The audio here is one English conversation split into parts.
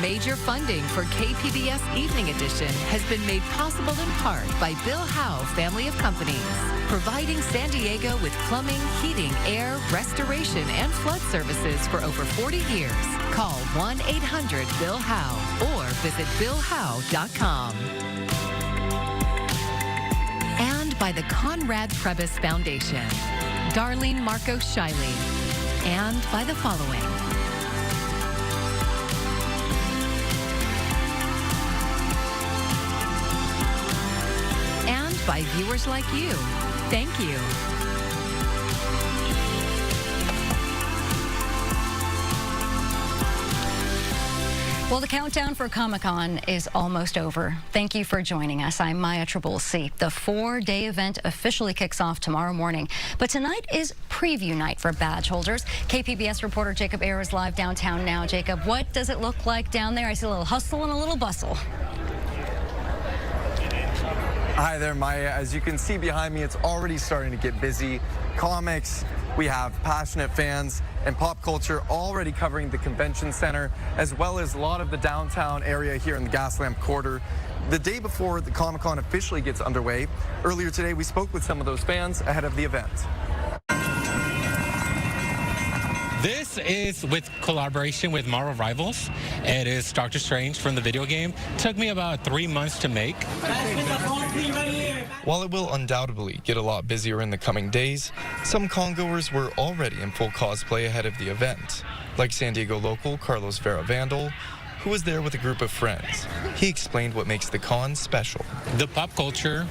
Major funding for KPBS Evening Edition has been made possible in part by Bill Howe Family of Companies, providing San Diego with plumbing, heating, air, restoration, and flood services for over 40 years. Call 1-800-BILL-HOWE or visit billhowe.com. And by the Conrad Trebas Foundation, Darlene Marco Shiley, and by the following. And by viewers like you. Thank you. Well, the countdown for ComicCon is almost over. Thank you for joining us. I'm Maya Trabulsi. The 4-day event officially kicks off tomorrow morning. But tonight is preview night for badge holders. KPBS reporter Jacob Ayer is live downtown now. Jacob, what does it look like down there? I see a little hustle and a little bustle. Hi there, Maya. As you can see behind me, it's already starting to get busy. Comics, we have passionate fans, and pop culture already covering the convention center, as well as a lot of the downtown area here in the Gaslamp Quarter. The day before the Comic-Con officially gets underway, earlier today we spoke with some of those fans ahead of the event. This is with collaboration with Marvel Rivals. It is Doctor Strange from the video game. Took me about 3 months to make. While it will undoubtedly get a lot busier in the coming days, some congoers were already in full cosplay ahead of the event, like San Diego local Carlos Vera Vandal, who was there with a group of friends. He explained what makes the con special. The pop culture,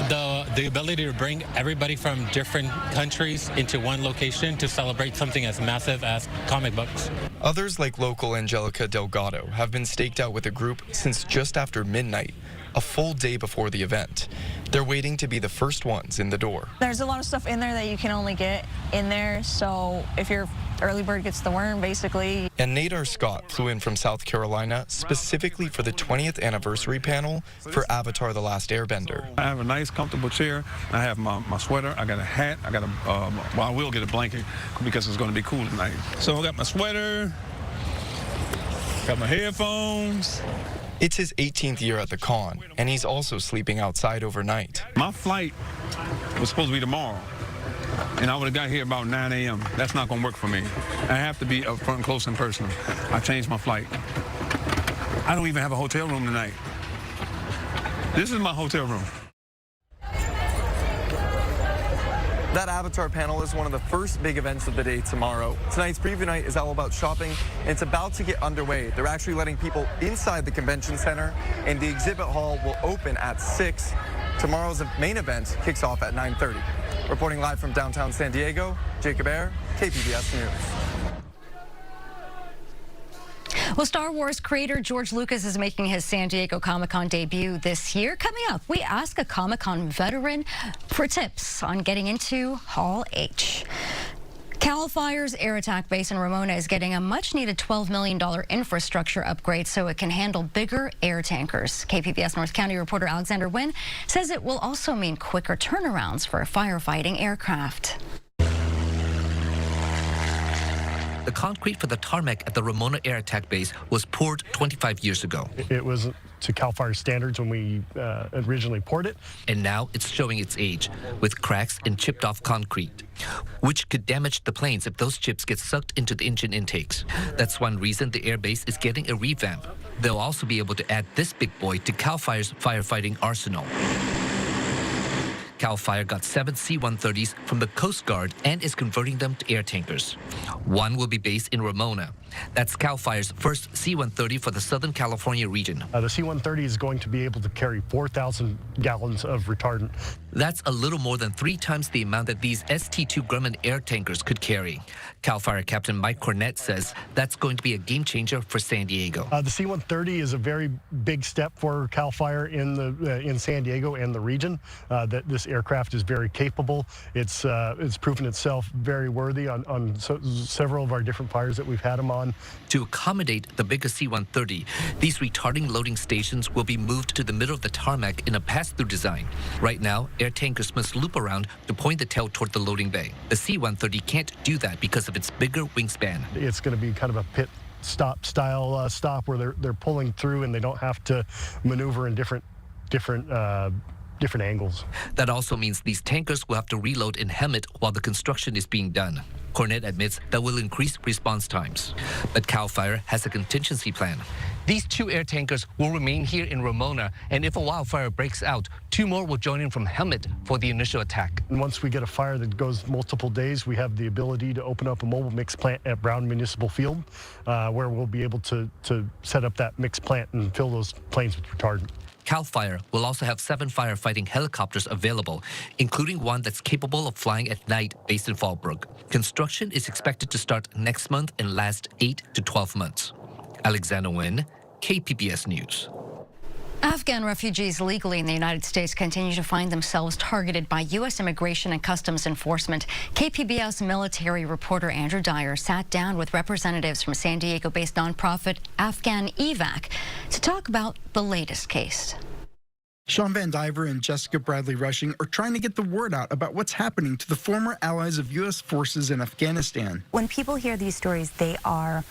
the ability to bring everybody from different countries into one location to celebrate something as massive as comic books. Others, like local Angelica Delgado, have been staked out with a group since just after midnight, a full day before the event. They're waiting to be the first ones in the door. There's a lot of stuff in there that you can only get in there, so if your early bird gets the worm, basically. And Nadar Scott flew in from South Carolina specifically for the 20th anniversary panel for Avatar: The Last Airbender. I have a nice, comfortable chair. I have my sweater. I got a hat. I got a, well, I will get a blanket because it's going to be cool tonight. So I got my sweater, got my headphones. It's his 18th year at the con, and he's also sleeping outside overnight. My flight was supposed to be tomorrow, and I would have got here about 9 a.m. That's not going to work for me. I have to be up front and close in person. I changed my flight. I don't even have a hotel room tonight. This is my hotel room. That Avatar panel is one of the first big events of the day tomorrow. Tonight's preview night is all about shopping, and it's about to get underway. They're actually letting people inside the convention center, and the exhibit hall will open at 6. Tomorrow's main event kicks off at 9:30. Reporting live from downtown San Diego, Jacob Ayer, KPBS News. Well, Star Wars creator George Lucas is making his San Diego Comic-Con debut this year. Coming up, we ask a Comic-Con veteran for tips on getting into Hall H. CalFire's air attack base in Ramona is getting a much-needed $12 million infrastructure upgrade so it can handle bigger air tankers. KPBS North County reporter Alexander Wynn says it will also mean quicker turnarounds for firefighting aircraft. The concrete for the tarmac at the Ramona Air Attack Base was poured 25 years ago. It was to CalFire standards when we originally poured it. And now it's showing its age with cracks and chipped off concrete, which could damage the planes if those chips get sucked into the engine intakes. That's one reason the airbase is getting a revamp. They'll also be able to add this big boy to CalFire's firefighting arsenal. CalFire got 7 C-130s from the Coast Guard and is converting them to air tankers. One will be based in Ramona. That's CalFire's first C-130 for the Southern California region. The C-130 is going to be able to carry 4,000 gallons of retardant. That's a little more than 3 times the amount that these ST-2 Grumman air tankers could carry. CalFire Captain Mike Cornett says that's going to be a game changer for San Diego. The C-130 is a very big step for CalFire in San Diego and the region. That this aircraft is very capable. It's proven itself very worthy on several of our different fires that we've had them on. To accommodate the bigger C-130, these retarding loading stations will be moved to the middle of the tarmac in a pass-through design. Right now, air tankers must loop around to point the tail toward the loading bay. The C-130 can't do that because of its bigger wingspan. It's going to be kind of a pit stop stop where they're pulling through and they don't have to maneuver in different angles. That also means these tankers will have to reload in Hemet while the construction is being done. Cornet admits that will increase response times. But CalFire has a contingency plan. These 2 air tankers will remain here in Ramona, and if a wildfire breaks out, 2 more will join in from Hemet for the initial attack. And once we get a fire that goes multiple days, we have the ability to open up a mobile mix plant at Brown Municipal Field, where we'll be able to set up that mix plant and fill those planes with retardant. CalFire will also have 7 firefighting helicopters available, including one that's capable of flying at night based in Fallbrook. Construction is expected to start next month and last 8 to 12 months. Alexander Nguyen, KPBS News. Afghan refugees legally in the United States continue to find themselves targeted by U.S. Immigration and Customs Enforcement. KPBS military reporter Andrew Dyer sat down with representatives from San Diego-based nonprofit Afghan Evac to talk about the latest case. Sean Van Diver and Jessica Bradley Rushing are trying to get the word out about what's happening to the former allies of U.S. forces in Afghanistan. When people hear these stories, they are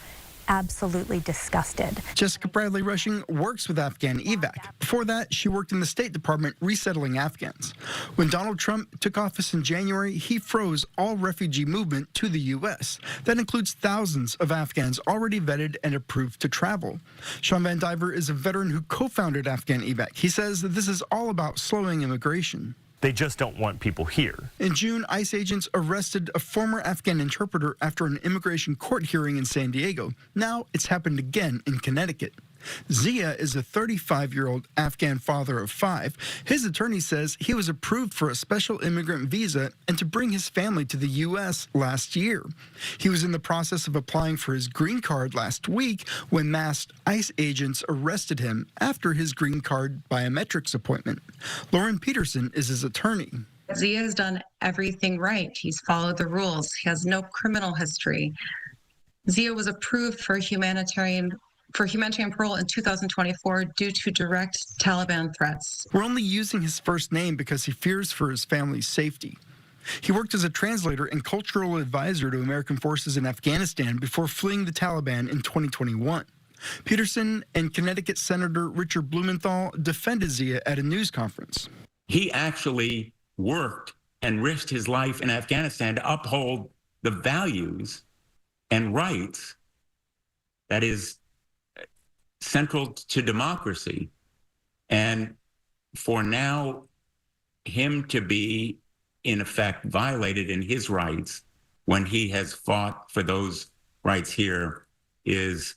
absolutely disgusted. Jessica Bradley Rushing works with Afghan Evac. Before that, she worked in the State Department resettling Afghans. When Donald Trump took office in January, he froze all refugee movement to the U.S. That includes thousands of Afghans already vetted and approved to travel. Sean Van Diver is a veteran who co-founded Afghan Evac. He says that this is all about slowing immigration. They just don't want people here. In June, ICE agents arrested a former Afghan interpreter after an immigration court hearing in San Diego. Now it's happened again in Connecticut. Zia is a 35-year-old Afghan father of 5. His attorney says he was approved for a special immigrant visa and to bring his family to the U.S. last year. He was in the process of applying for his green card last week when masked ICE agents arrested him after his green card biometrics appointment. Lauren Peterson is his attorney. Zia has done everything right. He's followed the rules. He has no criminal history. Zia was approved for humanitarian parole in 2024 due to direct Taliban threats. We're only using his first name because he fears for his family's safety. He worked as a translator and cultural advisor to American forces in Afghanistan before fleeing the Taliban in 2021. Peterson and Connecticut Senator Richard Blumenthal defended Zia at a news conference. He actually worked and risked his life in Afghanistan to uphold the values and rights that is central to democracy. And for now, him to be, in effect, violated in his rights when he has fought for those rights here is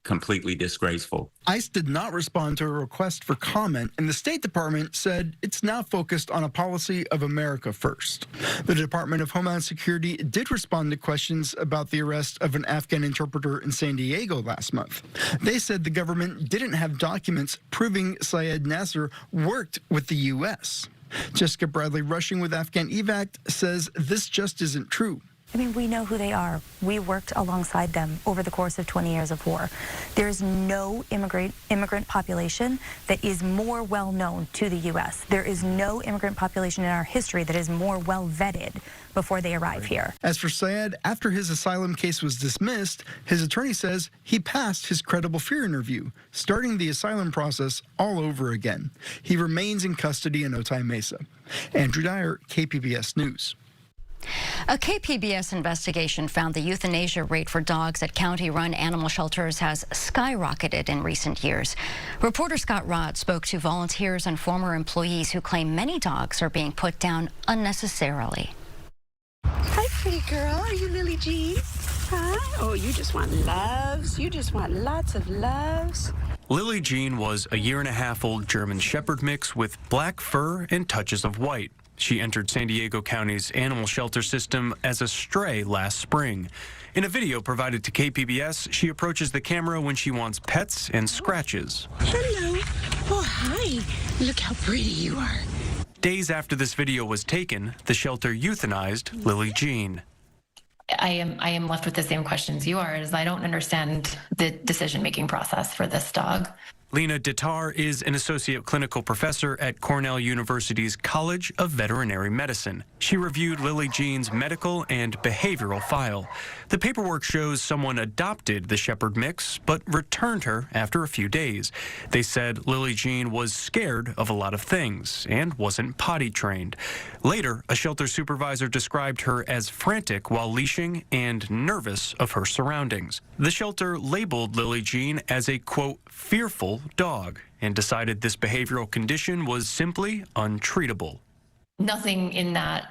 completely disgraceful. ICE did not respond to a request for comment, and the State Department said it's now focused on a policy of America first. The Department of Homeland Security did respond to questions about the arrest of an Afghan interpreter in San Diego last month. They said the government didn't have documents proving Syed Nasser worked with the U.S. Jessica Bradley Rushing with Afghan Evac says this just isn't true. I mean, we know who they are. We worked alongside them over the course of 20 years of war. There is no immigrant population that is more well known to the U.S. There is no immigrant population in our history that is more well vetted before they arrive here. As for Syed, after his asylum case was dismissed, his attorney says he passed his credible fear interview, starting the asylum process all over again. He remains in custody in Otay Mesa. Andrew Dyer, KPBS News. A KPBS investigation found the euthanasia rate for dogs at county-run animal shelters has skyrocketed in recent years. Reporter Scott Rod spoke to volunteers and former employees who claim many dogs are being put down unnecessarily. Hi, pretty girl. Are you Lily Jean? Hi. Oh, you just want loves. You just want lots of loves. Lily Jean was a 1.5-year-old German Shepherd mix with black fur and touches of white. She entered San Diego County's animal shelter system as a stray last spring. In a video provided to KPBS, she approaches the camera when she wants pets and scratches. Hello. Oh, hi. Look how pretty you are. Days after this video was taken, the shelter euthanized Lily Jean. I am left with the same questions you are, as I don't understand the decision-making process for this dog. Lena Dittar is an associate clinical professor at Cornell University's College of Veterinary Medicine. She reviewed Lily Jean's medical and behavioral file. The paperwork shows someone adopted the Shepherd mix, but returned her after a few days. They said Lily Jean was scared of a lot of things and wasn't potty trained. Later, a shelter supervisor described her as frantic while leashing and nervous of her surroundings. The shelter labeled Lily Jean as a, quote, fearful dog and decided this behavioral condition was simply untreatable. Nothing in that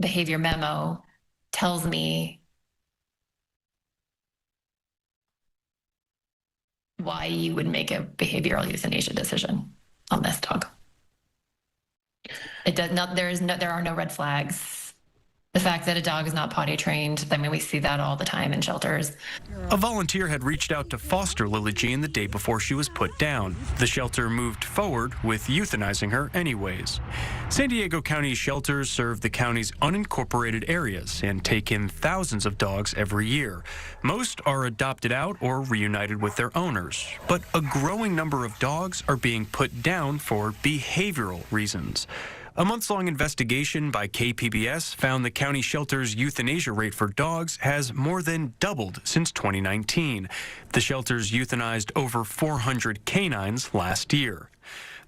behavior memo tells me why you would make a behavioral euthanasia decision on this dog. It does not. There are no red flags. The fact that a dog is not potty trained, I mean, we see that all the time in shelters. A volunteer had reached out to foster Lily Jean the day before she was put down. The shelter moved forward with euthanizing her anyways. San Diego County shelters serve the county's unincorporated areas and take in thousands of dogs every year. Most are adopted out or reunited with their owners, but a growing number of dogs are being put down for behavioral reasons. A months-long investigation by KPBS found the county shelter's euthanasia rate for dogs has more than doubled since 2019. The shelters euthanized over 400 canines last year.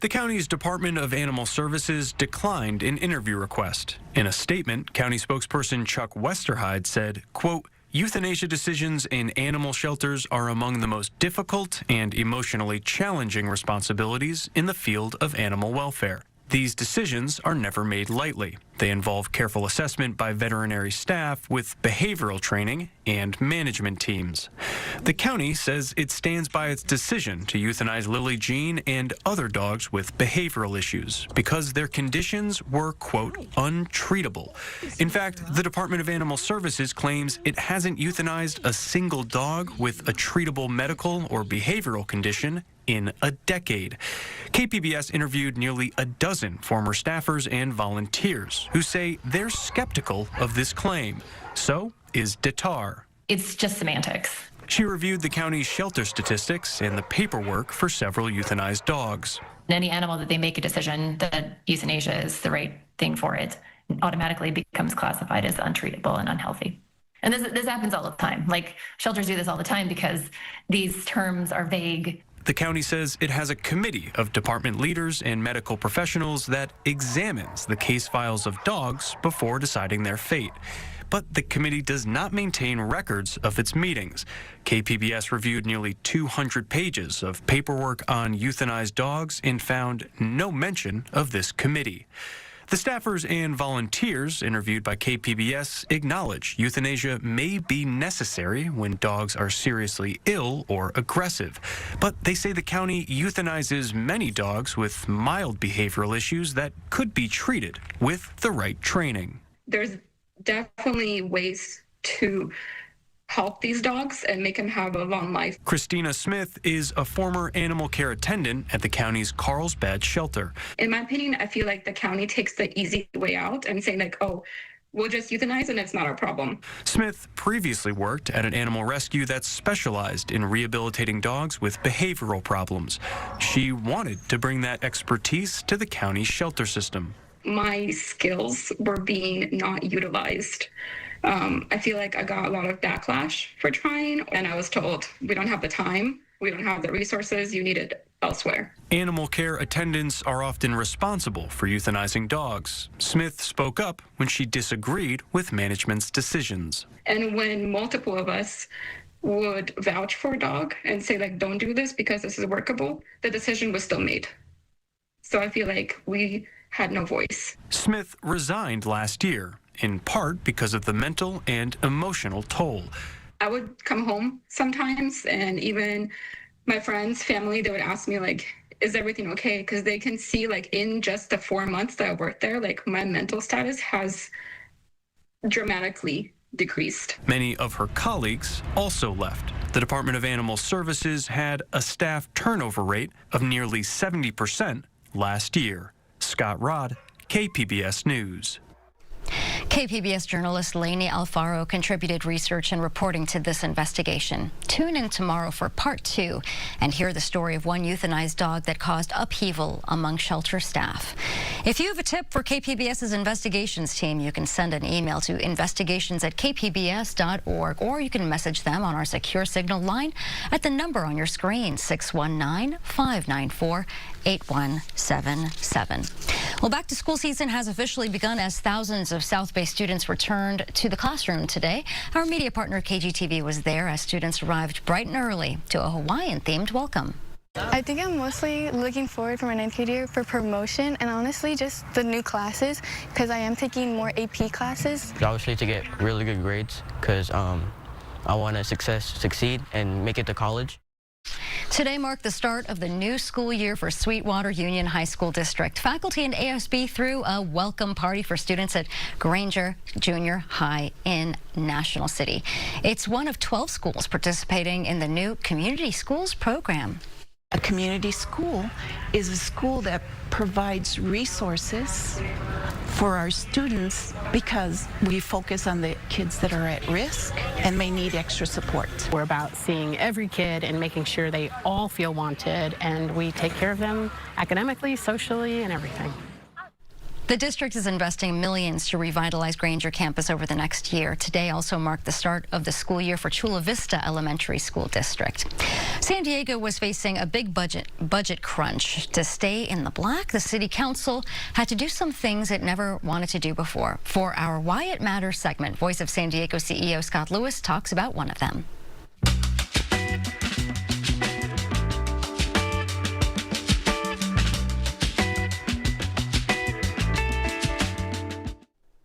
The county's Department of Animal Services declined an interview request. In a statement, county spokesperson Chuck Westerhide said, quote, euthanasia decisions in animal shelters are among the most difficult and emotionally challenging responsibilities in the field of animal welfare. These decisions are never made lightly. They involve careful assessment by veterinary staff with behavioral training and management teams. The county says it stands by its decision to euthanize Lily Jean and other dogs with behavioral issues because their conditions were, quote, untreatable. In fact, the Department of Animal Services claims it hasn't euthanized a single dog with a treatable medical or behavioral condition in a decade. KPBS interviewed nearly a dozen former staffers and volunteers who say they're skeptical of this claim. So is Dittar. It's just semantics. She reviewed the county's shelter statistics and the paperwork for several euthanized dogs. Any animal that they make a decision that euthanasia is the right thing for it automatically becomes classified as untreatable and unhealthy. And this happens all the time. Like, shelters do this all the time because these terms are vague. The county says it has a committee of department leaders and medical professionals that examines the case files of dogs before deciding their fate. But the committee does not maintain records of its meetings. KPBS reviewed nearly 200 pages of paperwork on euthanized dogs and found no mention of this committee. The staffers and volunteers interviewed by KPBS acknowledge euthanasia may be necessary when dogs are seriously ill or aggressive, but they say the county euthanizes many dogs with mild behavioral issues that could be treated with the right training. There's definitely ways to help these dogs and make them have a long life. Christina Smith is a former animal care attendant at the county's Carlsbad shelter. In my opinion, I feel like the county takes the easy way out and saying like, oh, we'll just euthanize and it's not our problem. Smith previously worked at an animal rescue that specialized in rehabilitating dogs with behavioral problems. She wanted to bring that expertise to the county's shelter system. My skills were being not utilized. I feel like I got a lot of backlash for trying, and I was told, we don't have the time, we don't have the resources, you need it elsewhere. Animal care attendants are often responsible for euthanizing dogs. Smith spoke up when she disagreed with management's decisions. And when multiple of us would vouch for a dog and say, like, don't do this because this is workable, the decision was still made. So I feel like we had no voice. Smith resigned last year, in part because of the mental and emotional toll. I would come home sometimes, and even my friends, family, they would ask me, like, is everything okay? Because they can see, like, in just the 4 months that I worked there, like, my mental status has dramatically decreased. Many of her colleagues also left. The Department of Animal Services had a staff turnover rate of nearly 70% last year. Scott Rodd, KPBS News. KPBS journalist Lainey Alfaro contributed research and reporting to this investigation. Tune in tomorrow for part 2 and hear the story of one euthanized dog that caused upheaval among shelter staff. If you have a tip for KPBS's investigations team, you can send an email to investigations@kpbs.org, or you can message them on our secure signal line at the number on your screen, 619-594-8177. Well, back to school season has officially begun as thousands of South Bay students returned to the classroom today. Our media partner KGTV was there as students arrived bright and early to a Hawaiian-themed welcome. I think I'm mostly looking forward for my 9th grade year for promotion and honestly just the new classes because I am taking more AP classes. Obviously to get really good grades because I want to succeed and make it to college. Today marked the start of the new school year for Sweetwater Union High School District. Faculty and ASB threw a welcome party for students at Granger Junior High in National City. It's one of 12 schools participating in the new Community Schools program. A community school is a school that provides resources for our students because we focus on the kids that are at risk and may need extra support. We're about seeing every kid and making sure they all feel wanted, and we take care of them academically, socially, and everything. The district is investing millions to revitalize Granger campus over the next year. Today also marked the start of the school year for Chula Vista Elementary School District. San Diego was facing a big budget crunch. To stay in the black, the city council had to do some things it never wanted to do before. For our Why It Matters segment, Voice of San Diego CEO Scott Lewis talks about one of them.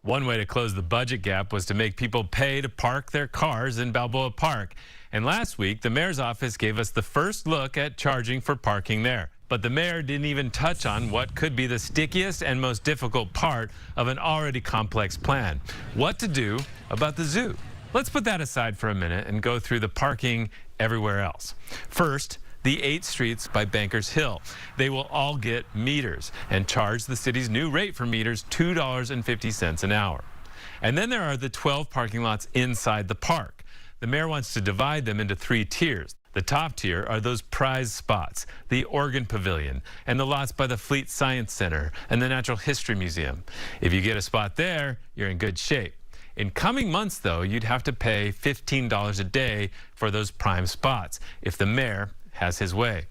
One way to close the budget gap was to make people pay to park their cars in Balboa Park. And last week, the mayor's office gave us the first look at charging for parking there. But the mayor didn't even touch on what could be the stickiest and most difficult part of an already complex plan: what to do about the zoo. Let's put that aside for a minute and go through the parking everywhere else. First, the 8 streets by Bankers Hill. They will all get meters and charge the city's new rate for meters, $2.50 an hour. And then there are the 12 parking lots inside the park. The mayor wants to divide them into 3 tiers. The top tier are those prize spots, the Organ Pavilion, and the lots by the Fleet Science Center and the Natural History Museum. If you get a spot there, you're in good shape. In coming months, though, you'd have to pay $15 a day for those prime spots if the mayor has his way.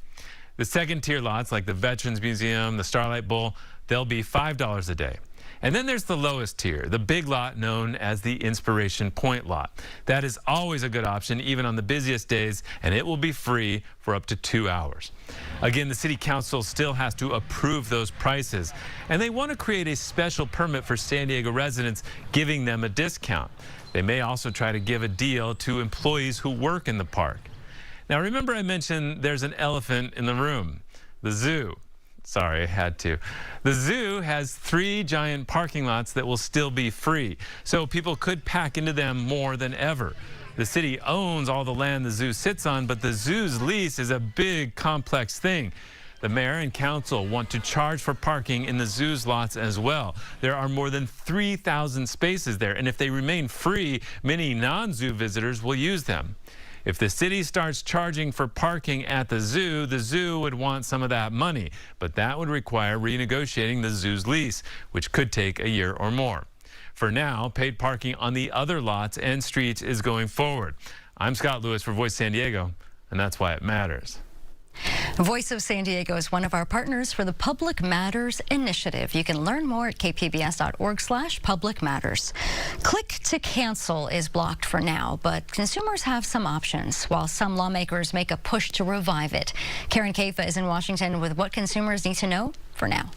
The second tier lots, like the Veterans Museum, the Starlight Bowl, they'll be $5 a day. And then there's the lowest tier, the big lot known as the Inspiration Point lot. That is always a good option, even on the busiest days, and it will be free for up to 2 hours. Again, the city council still has to approve those prices, and they want to create a special permit for San Diego residents, giving them a discount. They may also try to give a deal to employees who work in the park. Now, remember I mentioned there's an elephant in the room, the zoo. Sorry, I had to. The zoo has 3 giant parking lots that will still be free, so people could pack into them more than ever. The city owns all the land the zoo sits on, but the zoo's lease is a big, complex thing. The mayor and council want to charge for parking in the zoo's lots as well. There are more than 3,000 spaces there, and if they remain free, many non-zoo visitors will use them. If the city starts charging for parking at the zoo would want some of that money, but that would require renegotiating the zoo's lease, which could take a year or more. For now, paid parking on the other lots and streets is going forward. I'm Scott Lewis for Voice San Diego, and that's why it matters. Voice of San Diego is one of our partners for the Public Matters Initiative. You can learn more at kpbs.org/Public Matters. Click to cancel is blocked for now, but consumers have some options, while some lawmakers make a push to revive it. Karen Kaifa is in Washington with what consumers need to know for now.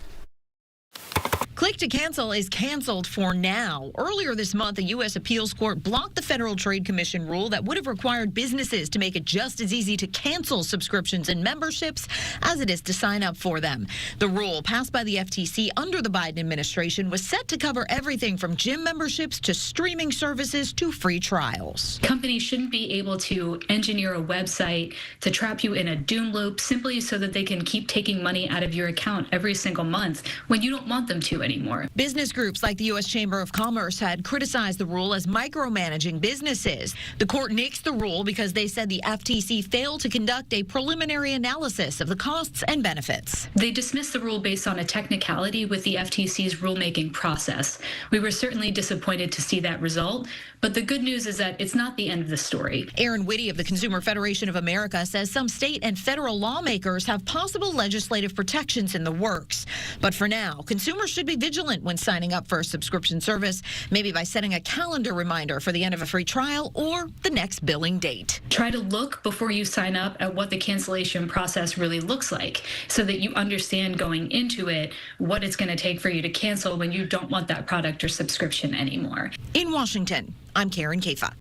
Click to cancel is canceled for now. Earlier this month, the U.S. Appeals Court blocked the Federal Trade Commission rule that would have required businesses to make it just as easy to cancel subscriptions and memberships as it is to sign up for them. The rule, passed by the FTC under the Biden administration, was set to cover everything from gym memberships to streaming services to free trials. Companies shouldn't be able to engineer a website to trap you in a doom loop simply so that they can keep taking money out of your account every single month when you don't want them to. anymore. Business groups like the U.S. Chamber of Commerce had criticized the rule as micromanaging businesses. The court nixed the rule because they said the FTC failed to conduct a preliminary analysis of the costs and benefits. They dismissed the rule based on a technicality with the FTC's rulemaking process. We were certainly disappointed to see that result, but the good news is that it's not the end of the story. Aaron Whitty of the Consumer Federation of America says some state and federal lawmakers have possible legislative protections in the works. But for now, consumers should be vigilant when signing up for a subscription service, maybe by setting a calendar reminder for the end of a free trial or the next billing date. Try to look before you sign up at what the cancellation process really looks like so that you understand going into it what it's going to take for you to cancel when you don't want that product or subscription anymore. In Washington, I'm Karen Kafa.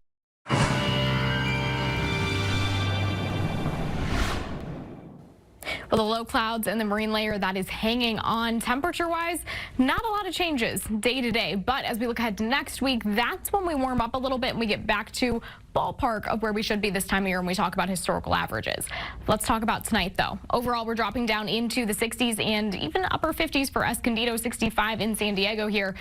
Well, the low clouds and the marine layer that is hanging on temperature-wise, not a lot of changes day to day. But as we look ahead to next week, that's when we warm up a little bit and we get back to ballpark of where we should be this time of year when we talk about historical averages. Let's talk about tonight, though. Overall, we're dropping down into the 60s and even upper 50s for Escondido, 65 in San Diego here.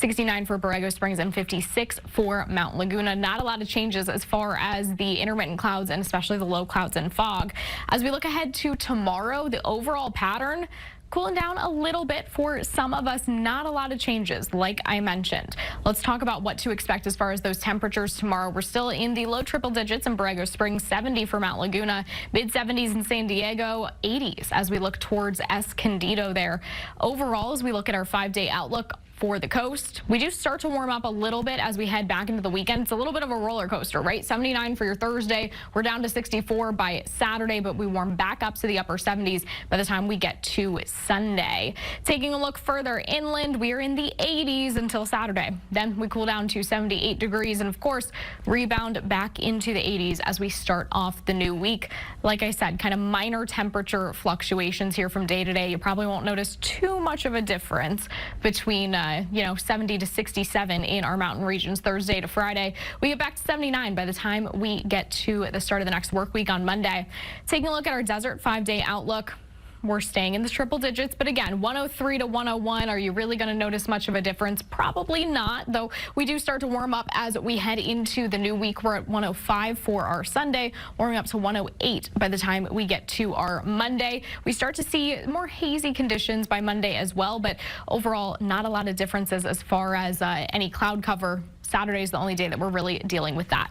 69 for Borrego Springs and 56 for Mount Laguna. Not a lot of changes as far as the intermittent clouds and especially the low clouds and fog. As we look ahead to tomorrow, the overall pattern cooling down a little bit for some of us. Not a lot of changes, like I mentioned. Let's talk about what to expect as far as those temperatures tomorrow. We're still in the low triple digits in Borrego Springs, 70 for Mount Laguna, mid 70s in San Diego, 80s as we look towards Escondido there. Overall, as we look at our 5-day outlook for the coast, we do start to warm up a little bit as we head back into the weekend. It's a little bit of a roller coaster, right? 79 for your Thursday. We're down to 64 by Saturday, but we warm back up to the upper 70s by the time we get to Sunday. Taking a look further inland, we are in the 80s until Saturday. Then we cool down to 78 degrees and, of course, rebound back into the 80s as we start off the new week. Like I said, kind of minor temperature fluctuations here from day to day. You probably won't notice too much of a difference between 70 to 67 in our mountain regions Thursday to Friday. We get back to 79 by the time we get to the start of the next work week on Monday. Taking a look at our desert 5-day outlook. We're staying in the triple digits, but again, 103 to 101. Are you really going to notice much of a difference? Probably not, though we do start to warm up as we head into the new week. We're at 105 for our Sunday, warming up to 108 by the time we get to our Monday. We start to see more hazy conditions by Monday as well, but overall, not a lot of differences as far as any cloud cover. Saturday is the only day that we're really dealing with that.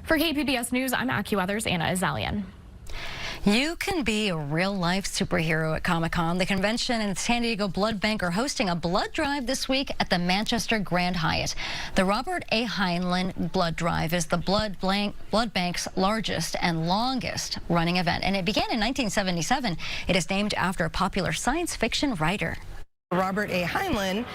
For KPBS News, I'm AccuWeather's Anna Azalian. You can be a real-life superhero at ComicCon. The convention and San Diego Blood Bank are hosting a blood drive this week at the Manchester Grand Hyatt. The Robert A. Heinlein Blood Drive is the Blood Bank's largest and longest running event, and it began in 1977. It is named after a popular science fiction writer. Robert A. Heinlein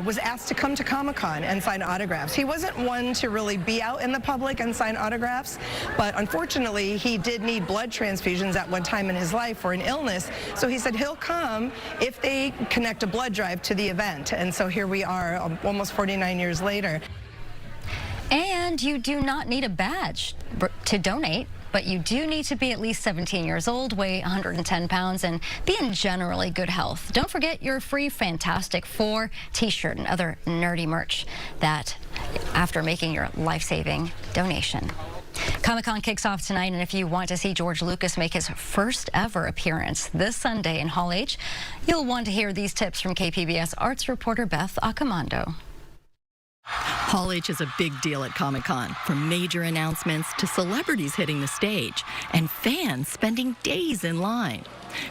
was asked to come to Comic-Con and sign autographs. He wasn't one to really be out in the public and sign autographs, but unfortunately he did need blood transfusions at one time in his life for an illness, so he said he'll come if they connect a blood drive to the event. And so here we are almost 49 years later. And you do not need a badge to donate, but you do need to be at least 17 years old, weigh 110 pounds, and be in generally good health. Don't forget your free Fantastic Four t-shirt and other nerdy merch that after making your life-saving donation. Comic-Con kicks off tonight, and if you want to see George Lucas make his first ever appearance this Sunday in Hall H, you'll want to hear these tips from KPBS arts reporter Beth Accomando. Hall H is a big deal at Comic-Con, from major announcements to celebrities hitting the stage and fans spending days in line.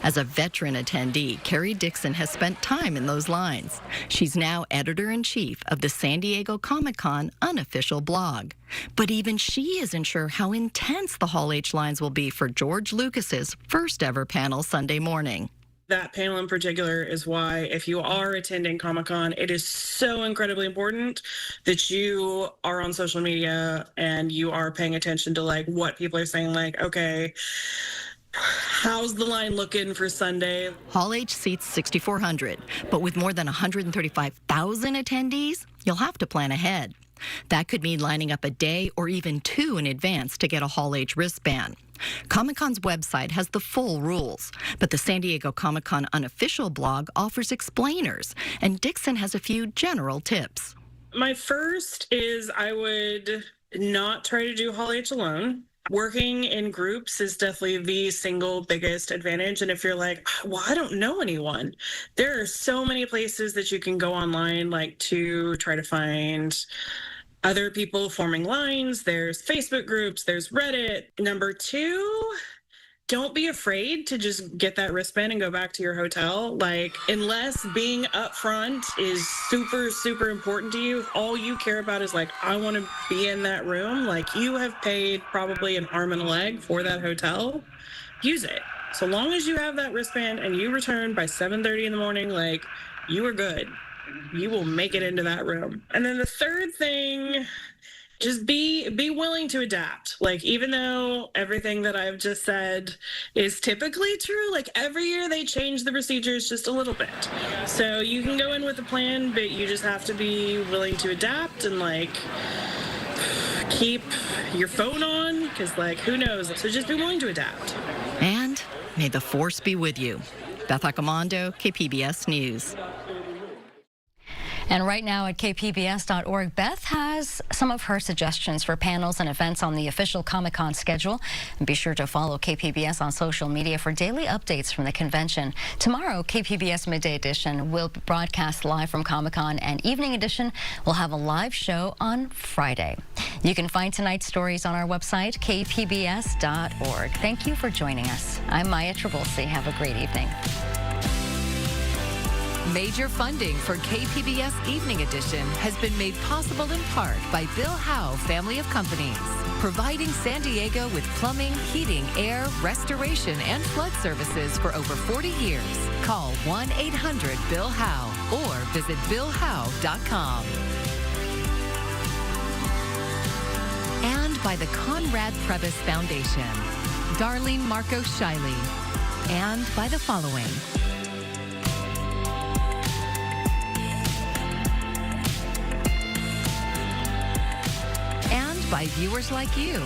As a veteran attendee, Carrie Dixon has spent time in those lines. She's now editor-in-chief of the San Diego Comic-Con unofficial blog. But even she isn't sure how intense the Hall H lines will be for George Lucas's first ever panel Sunday morning. That panel in particular is why, if you are attending Comic-Con, it is so incredibly important that you are on social media and you are paying attention to like what people are saying, like, okay, how's the line looking for Sunday? Hall H seats 6,400, but with more than 135,000 attendees, you'll have to plan ahead. That could mean lining up a day or even 2 in advance to get a Hall H wristband. Comic-Con's website has the full rules, but the San Diego Comic-Con unofficial blog offers explainers, and Dixon has a few general tips. My first is I would not try to do Hall H alone. Working in groups is definitely the single biggest advantage. And if you're like, well, I don't know anyone, there are so many places that you can go online, like to try to find other people forming lines. There's Facebook groups, there's Reddit. Number 2, don't be afraid to just get that wristband and go back to your hotel. Like, unless being up front is super, super important to you, if all you care about is like, I want to be in that room, like you have paid probably an arm and a leg for that hotel, use it. So long as you have that wristband and you return by 7:30 in the morning, like you are good. You will make it into that room. And then the third thing, just be willing to adapt. Like, even though everything that I've just said is typically true, like every year they change the procedures just a little bit. So you can go in with a plan, but you just have to be willing to adapt and like keep your phone on, because like who knows. So just be willing to adapt. And may the force be with you. Beth Accomando, KPBS News. And right now at kpbs.org, Beth has some of her suggestions for panels and events on the official Comic-Con schedule. And be sure to follow KPBS on social media for daily updates from the convention. Tomorrow, KPBS Midday Edition will broadcast live from Comic-Con, and Evening Edition will have a live show on Friday. You can find tonight's stories on our website, kpbs.org. Thank you for joining us. I'm Maya Trabulsi. Have a great evening. Major funding for KPBS Evening Edition has been made possible in part by Bill Howe Family of Companies, providing San Diego with plumbing, heating, air, restoration, and flood services for over 40 years. Call 1-800-BILL-HOWE or visit BillHowe.com. And by the Conrad Prebys Foundation, Darlene Marco Shiley, and by the following. By viewers like you.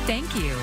Thank you.